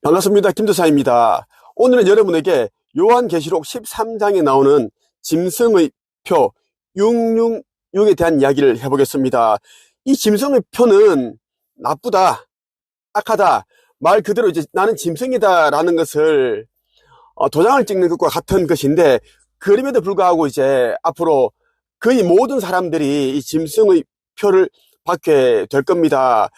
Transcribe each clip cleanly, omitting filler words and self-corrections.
반갑습니다. 김도사입니다. 오늘은 여러분에게 요한계시록 13장에 나오는 짐승의 표 666에 대한 이야기를 해보겠습니다. 이 짐승의 표는 나쁘다, 악하다, 말 그대로 이제 나는 짐승이다 라는 것을 도장을 찍는 것과 같은 것인데, 그럼에도 불구하고 이제 앞으로 거의 모든 사람들이 이 짐승의 표를 받게 될 겁니다.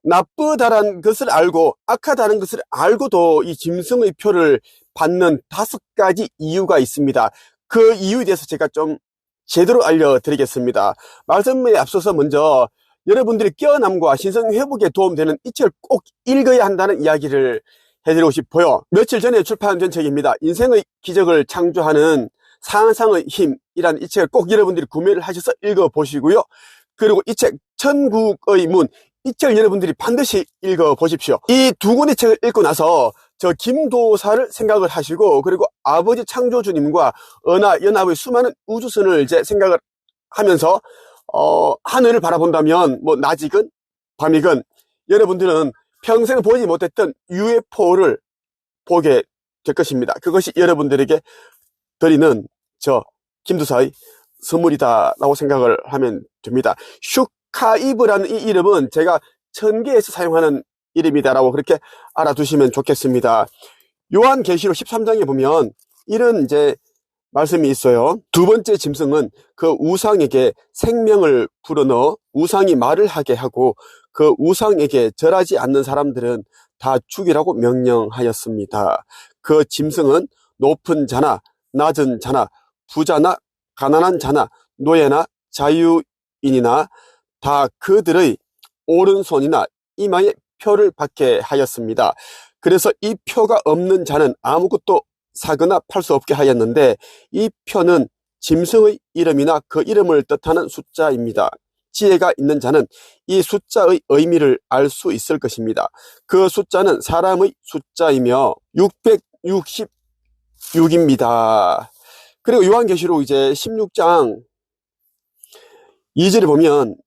나쁘다는 것을 알고 악하다는 것을 알고도 이 짐승의 표를 받는 5가지 이유가 있습니다. 그 이유에 대해서 제가 좀 제대로 알려드리겠습니다. 말씀에 앞서서 먼저 여러분들이 깨어남과 신성회복에 도움되는 이 책을 꼭 읽어야 한다는 이야기를 해드리고 싶어요. 며칠 전에 출판된 책입니다. 인생의 기적을 창조하는 상상의 힘이라는 이 책을 꼭 여러분들이 구매를 하셔서 읽어보시고요. 그리고 이 책 천국의 문, 이 책을 여러분들이 반드시 읽어보십시오. 이 두 권의 책을 읽고 나서 저 김도사를 생각을 하시고, 그리고 아버지 창조주님과 은하연합의 수많은 우주선을 이제 생각을 하면서 하늘을 바라본다면 뭐 낮이건 밤이건 여러분들은 평생 보지 못했던 UFO를 보게 될 것입니다. 그것이 여러분들에게 드리는 저 김도사의 선물이다라고 생각을 하면 됩니다. 슈카이브라는 이 이름은 제가 천계에서 사용하는 이름이다라고 그렇게 알아두시면 좋겠습니다. 요한계시록 13장에 보면 이런 이제 말씀이 있어요. 두 번째 짐승은 그 우상에게 생명을 불어넣어 우상이 말을 하게 하고 그 우상에게 절하지 않는 사람들은 다 죽이라고 명령하였습니다. 그 짐승은 높은 자나 낮은 자나 부자나 가난한 자나 노예나 자유인이나 다 그들의 오른손이나 이마에 표를 받게 하였습니다. 그래서 이 표가 없는 자는 아무것도 사거나 팔 수 없게 하였는데, 이 표는 짐승의 이름이나 그 이름을 뜻하는 숫자입니다. 지혜가 있는 자는 이 숫자의 의미를 알 수 있을 것입니다. 그 숫자는 사람의 숫자이며 666입니다. 그리고 요한계시록 이제 16장 2절에 보면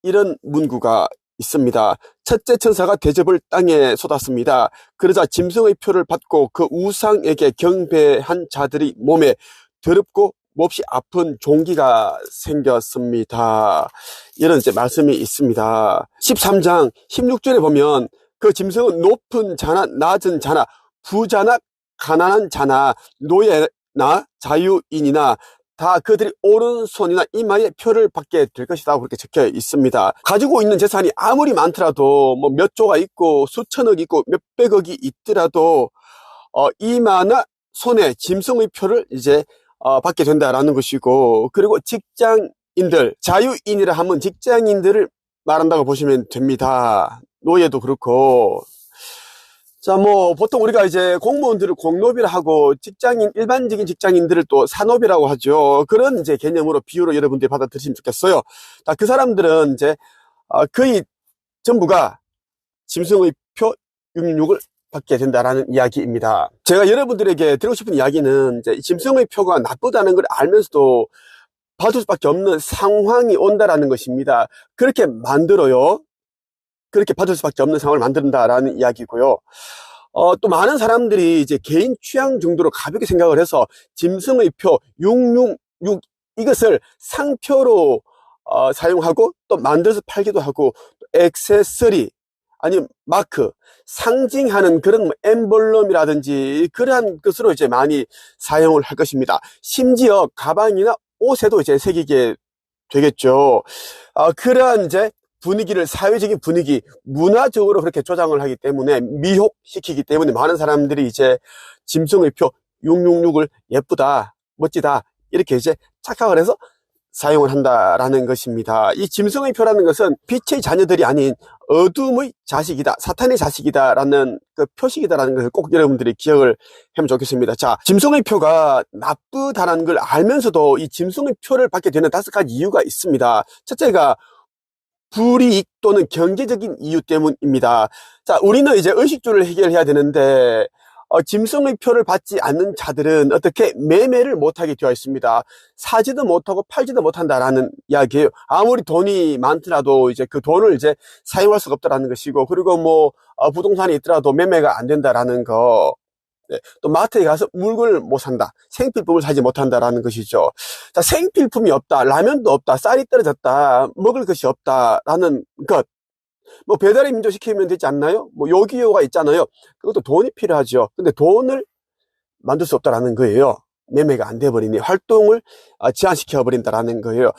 이런 문구가 있습니다. 첫째 천사가 대접을 땅에 쏟았습니다. 그러자 짐승의 표를 받고 그 우상에게 경배한 자들이 몸에 더럽고 몹시 아픈 종기가 생겼습니다. 이런 이제 말씀이 있습니다. 13장 16절에 보면 그 짐승은 높은 자나 낮은 자나 부자나 가난한 자나 노예나 자유인이나 다 그들이 오른손이나 이마에 표를 받게 될 것이다 그렇게 적혀 있습니다. 가지고 있는 재산이 아무리 많더라도 뭐 몇 조가 있고 수천억 있고 몇백억이 있더라도 이마나 손에 짐승의 표를 이제 받게 된다라는 것이고, 그리고 직장인들, 자유인이라 하면 직장인들을 말한다고 보시면 됩니다. 노예도 그렇고. 자, 뭐, 보통 우리가 이제 공무원들을 공노비라 하고, 일반적인 직장인들을 또 산업이라고 하죠. 그런 이제 개념으로 비유로 여러분들이 받아들이시면 좋겠어요. 자, 그 사람들은 이제, 거의 전부가 짐승의 표 666을 받게 된다라는 이야기입니다. 제가 여러분들에게 드리고 싶은 이야기는 이제 짐승의 표가 나쁘다는 걸 알면서도 받을 수밖에 없는 상황이 온다라는 것입니다. 그렇게 만들어요. 그렇게 받을 수밖에 없는 상황을 만든다라는 이야기고요. 또 많은 사람들이 이제 개인 취향 정도로 가볍게 생각을 해서 짐승의 표 666 이것을 상표로 사용하고 또 만들어서 팔기도 하고, 또 액세서리 아니면 마크, 상징하는 그런 뭐 엠블럼이라든지 그러한 것으로 이제 많이 사용을 할 것입니다. 심지어 가방이나 옷에도 이제 새기게 되겠죠. 그러한 이제 분위기를, 사회적인 분위기, 문화적으로 그렇게 조장을 하기 때문에, 미혹시키기 때문에 많은 사람들이 이제 짐승의 표 666을 예쁘다, 멋지다 이렇게 이제 착각을 해서 사용을 한다라는 것입니다. 이 짐승의 표라는 것은 빛의 자녀들이 아닌 어둠의 자식이다, 사탄의 자식이다라는 그 표식이다라는 것을 꼭 여러분들이 기억을 하면 좋겠습니다. 자, 짐승의 표가 나쁘다는 걸 알면서도 이 짐승의 표를 받게 되는 5가지 이유가 있습니다. 첫째가 불이익 또는 경제적인 이유 때문입니다. 자, 우리는 이제 의식주를 해결해야 되는데 짐승의 표를 받지 않는 자들은 어떻게 매매를 못하게 되어 있습니다. 사지도 못하고 팔지도 못한다라는 이야기예요. 아무리 돈이 많더라도 이제 그 돈을 이제 사용할 수가 없다라는 것이고, 그리고 뭐 부동산이 있더라도 매매가 안 된다라는 거. 네, 또 마트에 가서 물건을 못 산다. 생필품을 사지 못한다라는 것이죠. 자, 생필품이 없다. 라면도 없다. 쌀이 떨어졌다. 먹을 것이 없다라는 것. 뭐 배달의 민족 시키면 되지 않나요? 뭐 요기요가 있잖아요. 그것도 돈이 필요하죠. 근데 돈을 만들 수 없다라는 거예요. 매매가 안 돼버리니 활동을 제한시켜 버린다라는 거예요.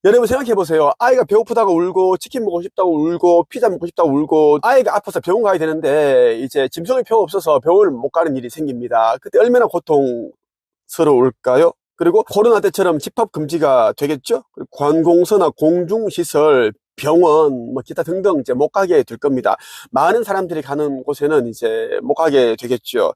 여러분 생각해 보세요. 아이가 배고프다고 울고 치킨 먹고 싶다고 울고 피자 먹고 싶다고 울고 아이가 아파서 병원 가야 되는데 이제 짐승의 표가 없어서 병원을 못 가는 일이 생깁니다. 그때 얼마나 고통스러울까요? 그리고 코로나 때처럼 집합 금지가 되겠죠? 그리고 관공서나 공중시설, 병원, 뭐 기타 등등 이제 못 가게 될 겁니다. 많은 사람들이 가는 곳에는 이제 못 가게 되겠죠.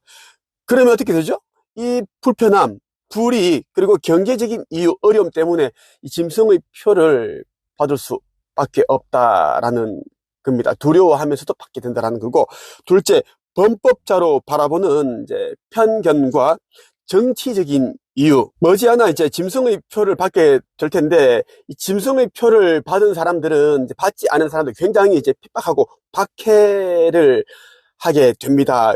그러면 어떻게 되죠? 이 불편함, 불이익, 그리고 경제적인 이유, 어려움 때문에 이 짐승의 표를 받을 수밖에 없다라는 겁니다. 두려워하면서도 받게 된다라는 거고, 둘째, 범법자로 바라보는 이제 편견과 정치적인 이유. 머지않아 이제 짐승의 표를 받게 될 텐데, 이 짐승의 표를 받은 사람들은 이제 받지 않은 사람들 굉장히 이제 핍박하고 박해를 하게 됩니다.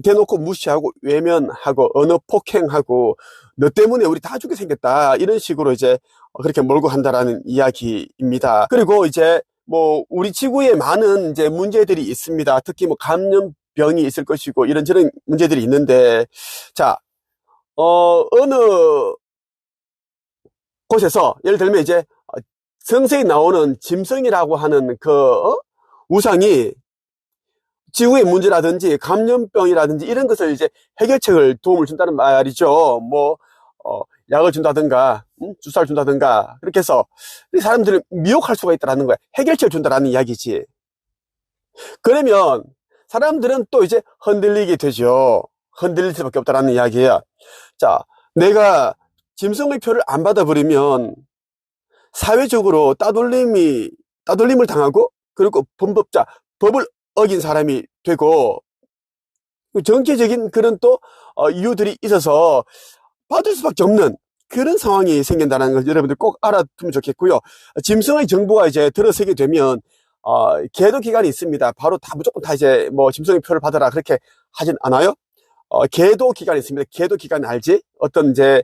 대놓고 무시하고 외면하고 언어 폭행하고 너 때문에 우리 다 죽게 생겼다 이런 식으로 이제 그렇게 몰고 간다라는 이야기입니다. 그리고 이제 뭐 우리 지구에 많은 이제 문제들이 있습니다. 특히 뭐 감염병이 있을 것이고 이런저런 문제들이 있는데, 자, 어느 곳에서 예를 들면 이제 성서에 나오는 짐승이라고 하는 그 우상이 지구의 문제라든지 감염병이라든지 이런 것을 이제 해결책을 도움을 준다는 말이죠. 뭐 약을 준다든가 주사를 준다든가 그렇게 해서 사람들을 미혹할 수가 있다는 거야. 해결책을 준다는 이야기지. 그러면 사람들은 또 이제 흔들리게 되죠. 흔들릴 수밖에 없다는 이야기예요. 자, 내가 짐승의 표를 안 받아버리면 사회적으로 따돌림을 당하고, 그리고 범법자, 법을 어긴 사람이 되고, 정치적인 그런 또 이유들이 있어서 받을 수밖에 없는 그런 상황이 생긴다는 걸 여러분들 꼭 알아두면 좋겠고요. 짐승의 정보가 이제 들어서게 되면 계도 기간이 있습니다. 바로 다 무조건 다 이제 뭐 짐승의 표를 받아라 그렇게 하진 않아요. 계도 기간이 있습니다. 계도 기간 알지? 어떤 이제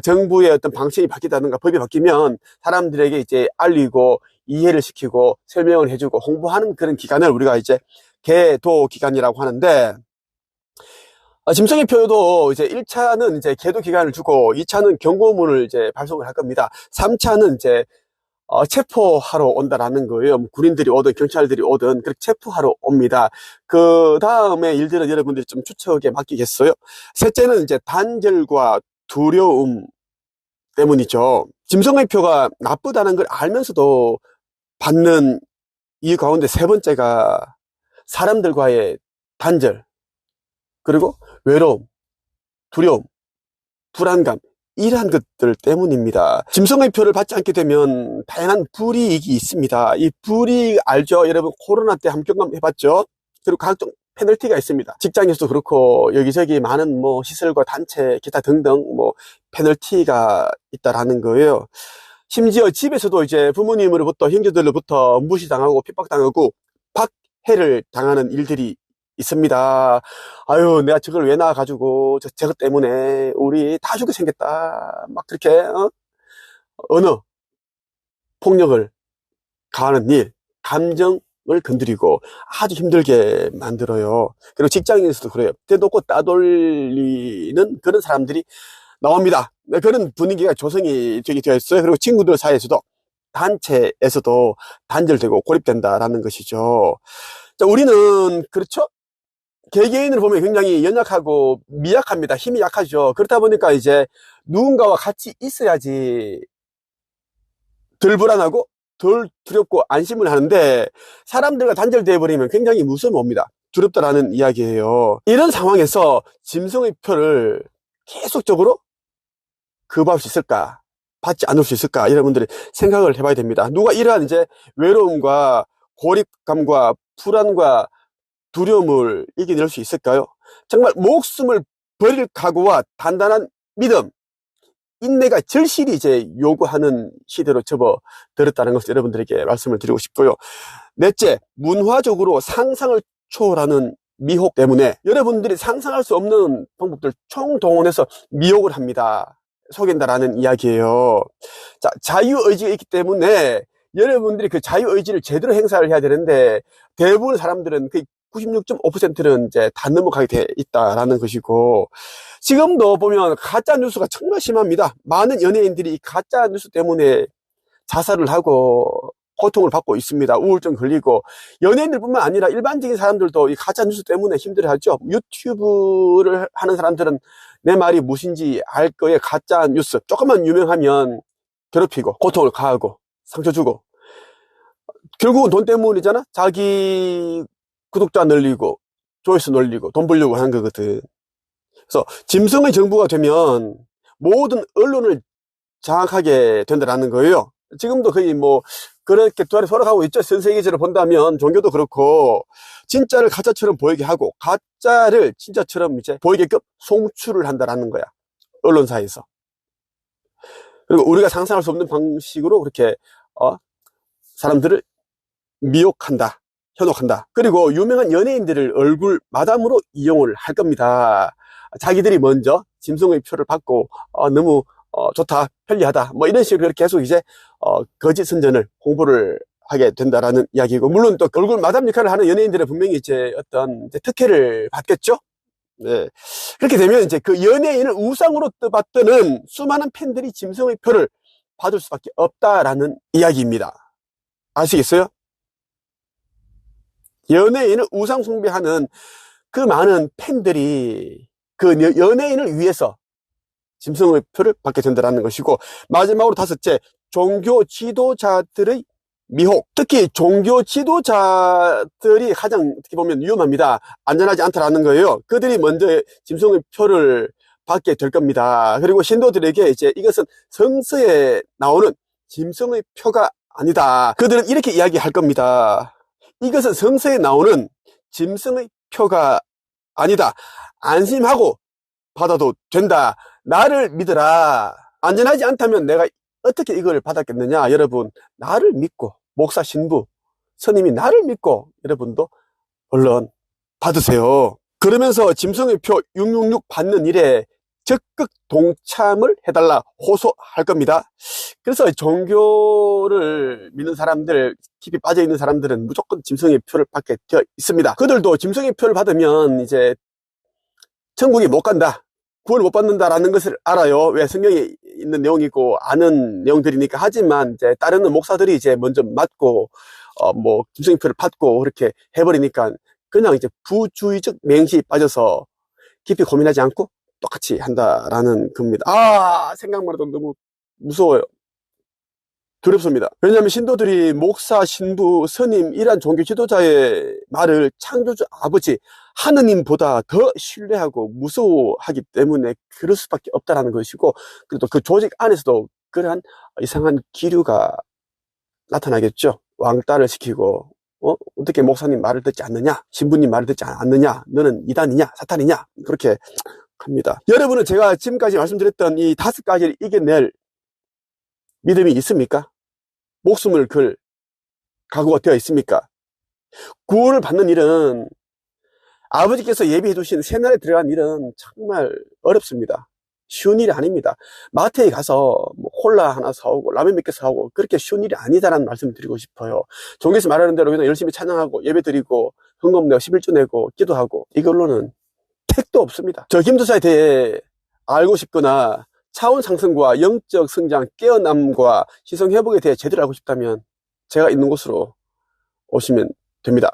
정부의 어떤 방침이 바뀌다든가 법이 바뀌면 사람들에게 이제 알리고 이해를 시키고 설명을 해주고 홍보하는 그런 기간을 우리가 이제 계도 기간이라고 하는데, 짐승의 표도 이제 1차는 이제 계도 기간을 주고 2차는 경고문을 이제 발송을 할 겁니다. 3차는 이제 체포하러 온다라는 거예요. 뭐 군인들이 오든 경찰들이 오든 그렇게 체포하러 옵니다. 그 다음에 일들은 여러분들이 좀 추측에 맡기겠어요. 셋째는 이제 단절과 두려움 때문이죠. 짐승의 표가 나쁘다는 걸 알면서도 받는 이유 가운데 세 번째가 사람들과의 단절, 그리고 외로움, 두려움, 불안감, 이러한 것들 때문입니다. 짐승의 표를 받지 않게 되면 다양한 불이익이 있습니다. 이 불이익 알죠? 여러분 코로나 때 한번 경험해봤죠? 그리고 각종 페널티가 있습니다. 직장에서도 그렇고 여기저기 많은 뭐 시설과 단체 기타 등등 뭐 페널티가 있다라는 거예요. 심지어 집에서도 이제 부모님으로부터 형제들로부터 무시당하고 핍박당하고 박해를 당하는 일들이 있습니다. 아유, 내가 저걸 왜 낳아가지고 저것 때문에 우리 다 죽게 생겼다 막 그렇게 언어 폭력을 가하는 일, 감정을 건드리고 아주 힘들게 만들어요. 그리고 직장에서도 그래요. 대놓고 따돌리는 그런 사람들이 나옵니다. 그런 분위기가 조성이 되게 되어 있어요. 그리고 친구들 사이에서도 단체에서도 단절되고 고립된다라는 것이죠. 자, 우리는 그렇죠? 개개인을 보면 굉장히 연약하고 미약합니다. 힘이 약하죠. 그렇다 보니까 이제 누군가와 같이 있어야지 덜 불안하고 덜 두렵고 안심을 하는데, 사람들과 단절되어 버리면 굉장히 무서움이 옵니다. 두렵다라는 이야기예요. 이런 상황에서 짐승의 표를 계속적으로 거부할 수 있을까? 받지 않을 수 있을까? 여러분들이 생각을 해봐야 됩니다. 누가 이러한 이제 외로움과 고립감과 불안과 두려움을 이겨낼 수 있을까요? 정말 목숨을 버릴 각오와 단단한 믿음, 인내가 절실히 이제 요구하는 시대로 접어들었다는 것을 여러분들에게 말씀을 드리고 싶고요. 넷째, 문화적으로 상상을 초월하는 미혹 때문에 여러분들이 상상할 수 없는 방법들 총동원해서 미혹을 합니다. 속인다라는 이야기예요. 자, 자유의지가 있기 때문에 여러분들이 그 자유의지를 제대로 행사를 해야 되는데 대부분 사람들은 그 96.5%는 이제 다 넘어가게 돼 있다라는 것이고, 지금도 보면 가짜 뉴스가 정말 심합니다. 많은 연예인들이 이 가짜 뉴스 때문에 자살을 하고 고통을 받고 있습니다. 우울증 걸리고, 연예인들뿐만 아니라 일반적인 사람들도 이 가짜 뉴스 때문에 힘들어하죠. 유튜브를 하는 사람들은 내 말이 무엇인지 알 거에 가짜 뉴스 조금만 유명하면 괴롭히고 고통을 가하고 상처 주고, 결국은 돈 때문이잖아. 자기 구독자 늘리고 조회수 늘리고 돈 벌려고 하는 거거든. 그래서 짐승의 정부가 되면 모든 언론을 장악하게 된다는 거예요. 지금도 거의 뭐 그렇게 두 알이 돌아가고 있죠. 전 세계적으로 본다면 종교도 그렇고, 진짜를 가짜처럼 보이게 하고 가짜를 진짜처럼 이제 보이게끔 송출을 한다라는 거야, 언론사에서. 그리고 우리가 상상할 수 없는 방식으로 그렇게 사람들을 미혹한다, 현혹한다. 그리고 유명한 연예인들을 얼굴 마담으로 이용을 할 겁니다. 자기들이 먼저 짐승의 표를 받고 너무 좋다, 편리하다, 뭐 이런 식으로 계속 이제 거짓 선전을 홍보를 하게 된다라는 이야기고, 물론 또 얼굴 마담 역할을 하는 연예인들은 분명히 이제 어떤 이제 특혜를 받겠죠. 네. 그렇게 되면 이제 그 연예인을 우상으로 받드는 수많은 팬들이 짐승의 표를 받을 수밖에 없다라는 이야기입니다. 아시겠어요? 연예인을 우상 숭배하는 그 많은 팬들이 그 연예인을 위해서 짐승의 표를 받게 된다는 것이고, 마지막으로 다섯째, 종교 지도자들의 미혹. 특히 종교 지도자들이 가장 어떻게 보면 위험합니다. 안전하지 않다라는 거예요. 그들이 먼저 짐승의 표를 받게 될 겁니다. 그리고 신도들에게 이제 이것은 성서에 나오는 짐승의 표가 아니다. 그들은 이렇게 이야기할 겁니다. 이것은 성서에 나오는 짐승의 표가 아니다. 안심하고 받아도 된다. 나를 믿어라. 안전하지 않다면 내가 어떻게 이걸 받았겠느냐. 여러분, 나를 믿고, 목사, 신부, 스님이 나를 믿고 여러분도 얼른 받으세요. 그러면서 짐승의 표 666 받는 일에 적극 동참을 해달라 호소할 겁니다. 그래서 종교를 믿는 사람들, 깊이 빠져있는 사람들은 무조건 짐승의 표를 받게 되어 있습니다. 그들도 짐승의 표를 받으면 이제 천국에 못 간다, 구원을 못 받는다라는 것을 알아요. 왜? 성경에 있는 내용이고 아는 내용들이니까. 하지만 이제 따르는 목사들이 이제 먼저 맞고 뭐 짐승의 표를 받고 그렇게 해버리니까 그냥 이제 부주의적 맹시에 빠져서 깊이 고민하지 않고 똑같이 한다라는 겁니다. 생각만 해도 너무 무서워요. 두렵습니다. 왜냐하면 신도들이 목사, 신부, 스님 이란 종교 지도자의 말을 창조주 아버지 하느님보다 더 신뢰하고 무서워하기 때문에 그럴 수밖에 없다는 것이고, 그리고 그 조직 안에서도 그러한 이상한 기류가 나타나겠죠. 왕따를 시키고 어떻게 목사님 말을 듣지 않느냐, 신부님 말을 듣지 않느냐, 너는 이단이냐 사탄이냐, 그렇게 합니다. 여러분은 제가 지금까지 말씀드렸던 이 5가지를 이겨낼 믿음이 있습니까? 목숨을 걸 각오가 되어 있습니까? 구원을 받는 일은, 아버지께서 예비해 두신 새날에 들어간 일은 정말 어렵습니다. 쉬운 일이 아닙니다. 마트에 가서 뭐 콜라 하나 사오고 라면 몇 개 사오고 그렇게 쉬운 일이 아니다라는 말씀을 드리고 싶어요. 종교에서 말하는 대로 그냥 열심히 찬양하고 예배 드리고 헌금 내고 11조 내고 기도하고 이걸로는 택도 없습니다. 저 김도사에 대해 알고 싶거나 차원 상승과 영적 성장, 깨어남과 시성 회복에 대해 제대로 알고 싶다면 제가 있는 곳으로 오시면 됩니다.